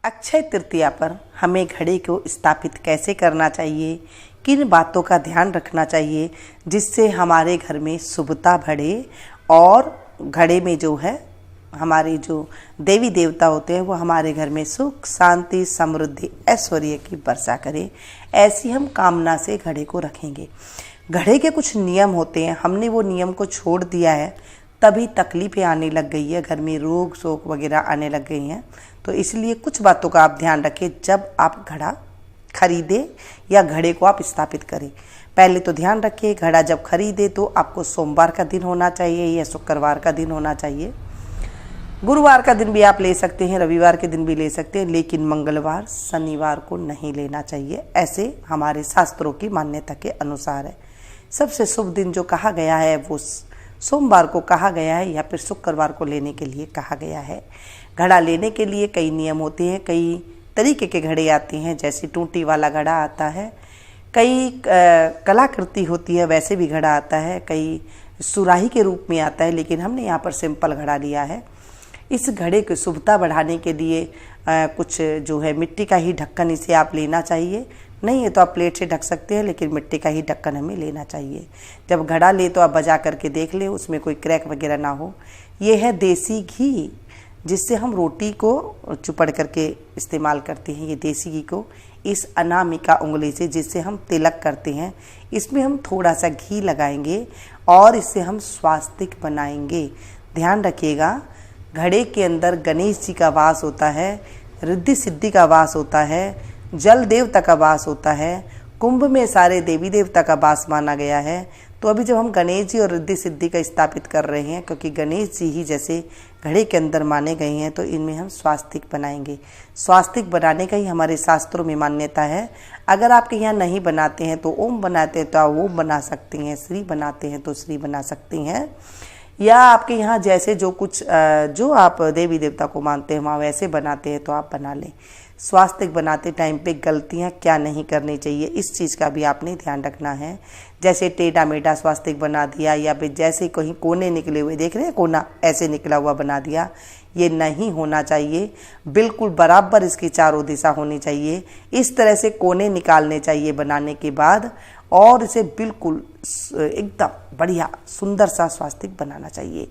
अक्षय तृतीया पर हमें घड़े को स्थापित कैसे करना चाहिए, किन बातों का ध्यान रखना चाहिए जिससे हमारे घर में शुभता बढ़े और घड़े में जो है हमारे जो देवी देवता होते हैं वो हमारे घर में सुख शांति समृद्धि ऐश्वर्य की वर्षा करें, ऐसी हम कामना से घड़े को रखेंगे। घड़े के कुछ नियम होते हैं, हमने वो नियम को छोड़ दिया है तभी तकलीफें आने लग गई है, घर में रोग शोक वगैरह आने लग गई हैं। तो इसलिए कुछ बातों का आप ध्यान रखें जब आप घड़ा खरीदें या घड़े को आप स्थापित करें। पहले तो ध्यान रखिए, घड़ा जब खरीदे तो आपको सोमवार का दिन होना चाहिए या शुक्रवार का दिन होना चाहिए। गुरुवार का दिन भी आप ले सकते हैं, रविवार के दिन भी ले सकते हैं, लेकिन मंगलवार शनिवार को नहीं लेना चाहिए, ऐसे हमारे शास्त्रों की मान्यता के अनुसार है। सबसे शुभ दिन जो कहा गया है वो सोमवार को कहा गया है या फिर शुक्रवार को लेने के लिए कहा गया है। घड़ा लेने के लिए कई नियम होते हैं, कई तरीके के घड़े आते हैं, जैसे टूटी वाला घड़ा आता है, कई कलाकृति होती है वैसे भी घड़ा आता है, कई सुराही के रूप में आता है, लेकिन हमने यहाँ पर सिंपल घड़ा लिया है। इस घड़े की शुभता बढ़ाने के लिए कुछ जो है मिट्टी का ही ढक्कन इसे आप लेना चाहिए, नहीं है तो आप प्लेट से ढक सकते हैं, लेकिन मिट्टी का ही ढक्कन हमें लेना चाहिए। जब घड़ा ले तो आप बजा करके देख लें उसमें कोई क्रैक वगैरह ना हो। ये है देसी घी जिससे हम रोटी को चुपड़ करके इस्तेमाल करते हैं। ये देसी घी को इस अनामिका उंगली से जिससे हम तिलक करते हैं, इसमें हम थोड़ा सा घी लगाएंगे और इससे हम स्वास्तिक बनाएंगे। ध्यान रखिएगा, घड़े के अंदर गणेश जी का वास होता है, रिद्धि सिद्धि का वास होता है, जल देवता का वास होता है, कुंभ में सारे देवी देवता का वास माना गया है। तो अभी जब हम गणेश जी और रिद्धि सिद्धि का स्थापित कर रहे हैं, क्योंकि गणेश जी ही जैसे घड़े के अंदर माने गए हैं, तो इनमें हम स्वास्तिक बनाएंगे। स्वास्तिक बनाने का ही हमारे शास्त्रों में मान्यता है। अगर आपके यहाँ नहीं बनाते हैं तो ओम बनाते हैं तो आप ओम बना सकते हैं, श्री बनाते हैं तो श्री बना सकते हैं, या आपके यहाँ जैसे जो कुछ जो आप देवी देवता को मानते हैं वहाँ वैसे बनाते हैं तो आप बना लें। स्वास्तिक बनाते टाइम पे गलतियाँ क्या नहीं करनी चाहिए, इस चीज़ का भी आपने ध्यान रखना है। जैसे टेढ़ा मेढ़ा स्वास्तिक बना दिया या फिर जैसे कहीं कोने निकले हुए देख रहे हैं, कोना ऐसे निकला हुआ बना दिया, ये नहीं होना चाहिए। बिल्कुल बराबर इसकी चारों दिशा होनी चाहिए। इस तरह से कोने निकालने चाहिए बनाने के बाद, और इसे बिल्कुल एकदम बढ़िया सुंदर सा स्वास्तिक बनाना चाहिए।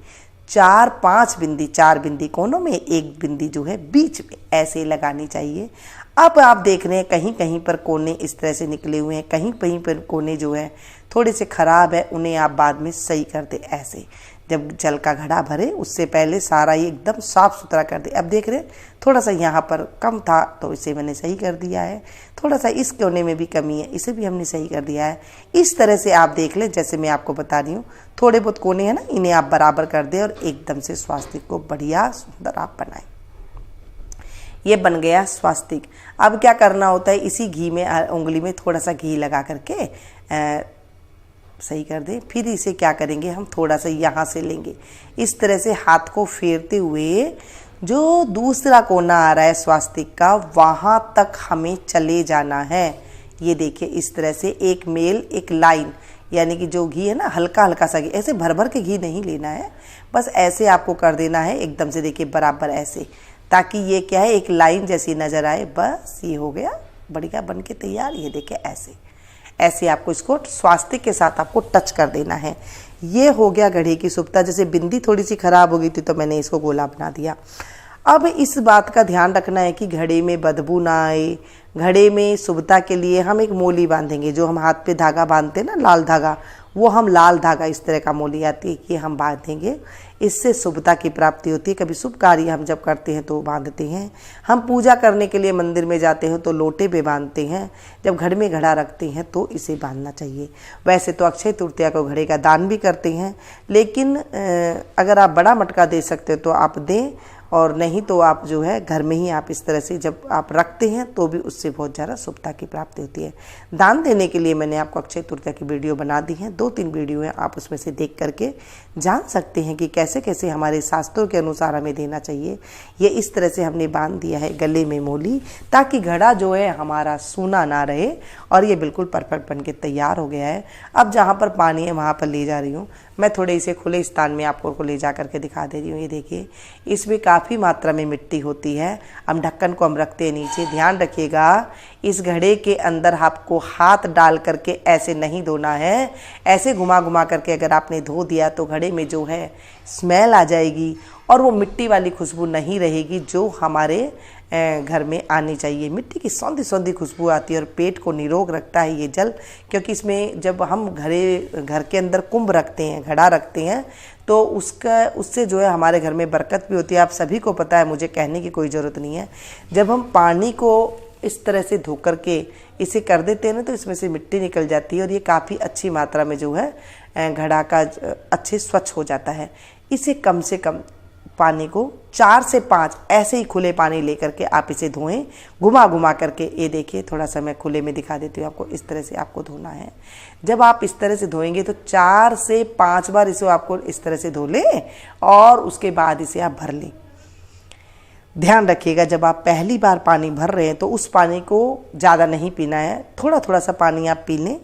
4-5 बिंदी, 4 बिंदी कोनों में, 1 बिंदी जो है बीच में, ऐसे लगानी चाहिए। अब आप देख रहे हैं कहीं कहीं पर कोने इस तरह से निकले हुए हैं, कहीं कहीं पर कोने जो है थोड़े से खराब है, उन्हें आप बाद में सही कर दे। ऐसे जब जल का घड़ा भरे उससे पहले सारा ये एकदम साफ सुथरा कर दे। अब देख रहे हैं थोड़ा सा यहाँ पर कम था तो इसे मैंने सही कर दिया है, थोड़ा सा इस कोने में भी कमी है, इसे भी हमने सही कर दिया है। इस तरह से आप देख लें, जैसे मैं आपको बता रही हूँ, थोड़े बहुत कोने हैं ना, इन्हें आप बराबर कर दें और एकदम से स्वास्तिक को बढ़िया सुंदर आप बनाएं। ये बन गया स्वास्तिक। अब क्या करना होता है, इसी घी में उंगली में थोड़ा सा घी लगा करके सही कर दें। फिर इसे क्या करेंगे, हम थोड़ा सा यहाँ से लेंगे, इस तरह से हाथ को फेरते हुए जो दूसरा कोना आ रहा है स्वास्तिक का, वहाँ तक हमें चले जाना है। ये देखिए इस तरह से एक मेल एक लाइन, यानी कि जो घी है ना हल्का हल्का सा घी, ऐसे भर भर के घी नहीं लेना है, बस ऐसे आपको कर देना है एकदम से, देखिए बराबर ऐसे, ताकि ये क्या है एक लाइन जैसी नज़र आए। बस ये हो गया बढ़िया बन के तैयार। ये देखिए ऐसे ऐसे आपको इसको स्वास्तिक के साथ आपको टच कर देना है। ये हो गया घड़े की शुभता। जैसे बिंदी थोड़ी सी खराब हो गई थी तो मैंने इसको गोला बना दिया। अब इस बात का ध्यान रखना है कि घड़े में बदबू ना आए। घड़े में शुभता के लिए हम एक मोली बांधेंगे, जो हम हाथ पे धागा बांधते हैं ना लाल धागा, वो हम लाल धागा इस तरह का मोली आती है कि हम बांधेंगे, इससे शुभता की प्राप्ति होती है। कभी शुभ कार्य हम जब करते हैं तो बांधते हैं, हम पूजा करने के लिए मंदिर में जाते हैं तो लोटे पे बांधते हैं, जब घर में घड़ा रखते हैं तो इसे बांधना चाहिए। वैसे तो अक्षय तृतीया को घड़े का दान भी करते हैं, लेकिन अगर आप बड़ा मटका दे सकते हो तो आप दें, और नहीं तो आप जो है घर में ही आप इस तरह से जब आप रखते हैं तो भी उससे बहुत ज़्यादा शुभता की प्राप्ति होती है। दान देने के लिए मैंने आपको अक्षय तृतीया की वीडियो बना दी है, 2-3 वीडियो हैं, आप उसमें से देख करके जान सकते हैं कि कैसे कैसे हमारे शास्त्रों के अनुसार हमें देना चाहिए। ये इस तरह से हमने बांध दिया है गले में मोली, ताकि घड़ा जो है हमारा सूना ना रहे, और ये बिल्कुल परफेक्ट बन के तैयार हो गया है। अब जहाँ पर पानी है वहाँ पर ले जा रही हूँ। मैं थोड़े इसे खुले स्थान में आपको ले जा करके दिखा दे रही हूँ। ये देखिए, इसमें काफ़ी मात्रा में मिट्टी होती है। हम ढक्कन को हम रखते हैं नीचे। ध्यान रखिएगा, इस घड़े के अंदर आपको हाथ डाल करके ऐसे नहीं धोना है। ऐसे घुमा घुमा करके अगर आपने धो दिया तो घड़े में जो है स्मेल आ जाएगी और वो मिट्टी वाली खुशबू नहीं रहेगी जो हमारे घर में आनी चाहिए। मिट्टी की सौंधी सौंधी खुशबू आती है और पेट को निरोग रखता है ये जल, क्योंकि इसमें जब हम घर के अंदर कुंभ रखते हैं, घड़ा रखते हैं, तो उससे जो है हमारे घर में बरकत भी होती है। आप सभी को पता है, मुझे कहने की कोई ज़रूरत नहीं है। जब हम पानी को इस तरह से धो करके इसे कर देते हैं ना, तो इसमें से मिट्टी निकल जाती है और ये काफ़ी अच्छी मात्रा में जो है घड़ा का अच्छे स्वच्छ हो जाता है। इसे कम से कम पानी को 4 से 5 ऐसे ही खुले पानी लेकर के आप इसे धोएं, घुमा घुमा करके। ये देखिए, थोड़ा सा मैं खुले में दिखा देती हूँ आपको। इस तरह से आपको धोना है। जब आप इस तरह से धोएंगे तो 4 से 5 बार इसे आपको इस तरह से धो लें और उसके बाद इसे आप भर लें। ध्यान रखिएगा, जब आप पहली बार पानी भर रहे हैं तो उस पानी को ज़्यादा नहीं पीना है, थोड़ा थोड़ा सा पानी आप पी लें।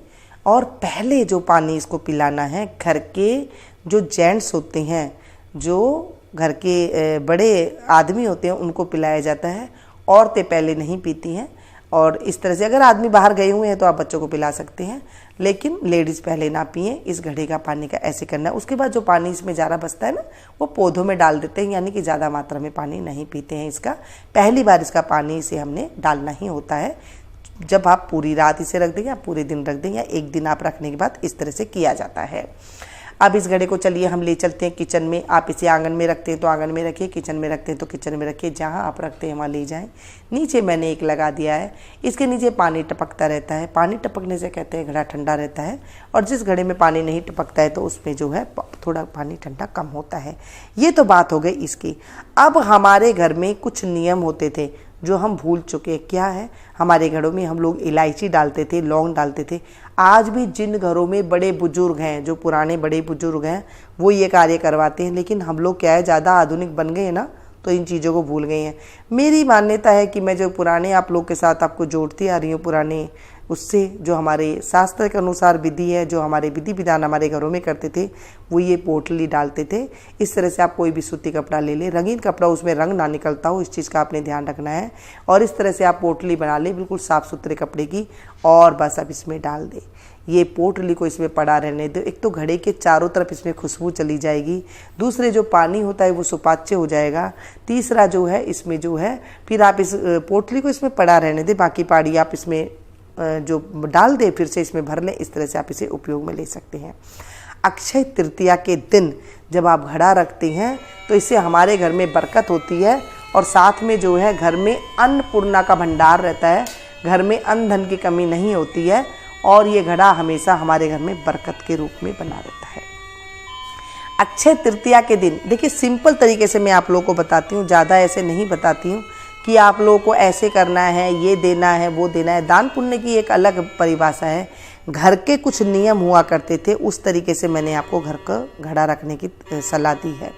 और पहले जो पानी इसको पिलाना है, घर के जो जेंट्स होते हैं, जो घर के बड़े आदमी होते हैं, उनको पिलाया जाता है। औरतें पहले नहीं पीती हैं। और इस तरह से अगर आदमी बाहर गए हुए हैं तो आप बच्चों को पिला सकते हैं, लेकिन लेडीज़ पहले ना पिए। इस घड़े का पानी का ऐसे करना है। उसके बाद जो पानी इसमें ज़्यादा बचता है ना, वो पौधों में डाल देते हैं, यानी कि ज़्यादा मात्रा में पानी नहीं पीते हैं इसका। पहली बार इसका पानी इसे हमने डालना ही होता है। जब आप पूरी रात इसे रख दें या पूरे दिन रख दें या एक दिन आप रखने के बाद इस तरह से किया जाता है। अब इस घड़े को चलिए हम ले चलते हैं किचन में। आप इसे आंगन में रखते हैं तो आंगन में रखिए, किचन में रखते हैं तो किचन में रखिए, जहां आप रखते हैं वहाँ ले जाएं। नीचे मैंने एक लगा दिया है, इसके नीचे पानी टपकता रहता है। पानी टपकने से कहते हैं घड़ा ठंडा रहता है, और जिस घड़े में पानी नहीं टपकता है तो उसमें जो है थोड़ा पानी ठंडा कम होता है। ये तो बात हो गई इसकी। अब हमारे घर में कुछ नियम होते थे जो हम भूल चुके। क्या है? हमारे घरों में हम लोग इलायची डालते थे, लौंग डालते थे। आज भी जिन घरों में बड़े बुजुर्ग हैं, जो पुराने बड़े बुजुर्ग हैं, वो ये कार्य करवाते हैं। लेकिन हम लोग क्या है, ज़्यादा आधुनिक बन गए हैं ना, तो इन चीज़ों को भूल गए हैं। मेरी मान्यता है कि मैं जो पुराने आप लोग के साथ आपको जोड़ती आ रही हूँ, पुराने उससे जो हमारे शास्त्र के अनुसार विधि है, जो हमारे विधि विधान हमारे घरों में करते थे, वो ये पोटली डालते थे। इस तरह से आप कोई भी सूती कपड़ा ले लें, रंगीन कपड़ा, उसमें रंग ना निकलता हो, इस चीज़ का आपने ध्यान रखना है। और इस तरह से आप पोटली बना लें बिल्कुल साफ़ सुथरे कपड़े की, और बस अब इसमें डाल दें। ये पोटली को इसमें पड़ा रहने दो। एक तो घड़े के चारों तरफ इसमें खुशबू चली जाएगी, दूसरे जो पानी होता है वो सुपाच्य हो जाएगा, तीसरा जो है इसमें जो है फिर आप इस पोटली को इसमें पड़ा रहने दें। बाकी पानी आप इसमें जो डाल दे, फिर से इसमें भर लें। इस तरह से आप इसे उपयोग में ले सकते हैं। अक्षय तृतीया के दिन जब आप घड़ा रखते हैं तो इससे हमारे घर में बरकत होती है, और साथ में जो है घर में अन्नपूर्णा का भंडार रहता है, घर में अन्न धन की कमी नहीं होती है, और ये घड़ा हमेशा हमारे घर में बरकत के रूप में बना रहता है। अक्षय तृतीया के दिन देखिए, सिंपल तरीके से मैं आप लोगों को बताती हूँ, ज़्यादा ऐसे नहीं बताती हूँ कि आप लोगों को ऐसे करना है, ये देना है, वो देना है। दान पुण्य की एक अलग परिभाषा है। घर के कुछ नियम हुआ करते थे, उस तरीके से मैंने आपको घर का घड़ा रखने की सलाह दी है,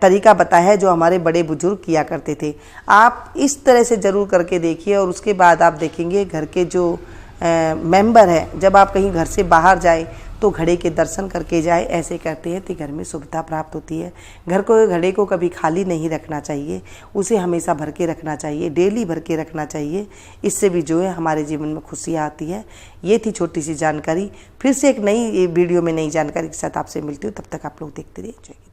तरीका बताया है जो हमारे बड़े बुजुर्ग किया करते थे। आप इस तरह से ज़रूर करके देखिए, और उसके बाद आप देखेंगे घर के जो मेंबर है, जब आप कहीं घर से बाहर जाए तो घड़े के दर्शन करके जाए। ऐसे करते हैं तो घर में शुभता प्राप्त होती है। घड़े को कभी खाली नहीं रखना चाहिए, उसे हमेशा भर के रखना चाहिए, डेली भर के रखना चाहिए। इससे भी जो है हमारे जीवन में खुशियाँ आती है। ये थी छोटी सी जानकारी। फिर से एक नई वीडियो में नई जानकारी के साथ आपसे मिलती हूँ। तब तक आप लोग देखते रहिए। जय हिंद।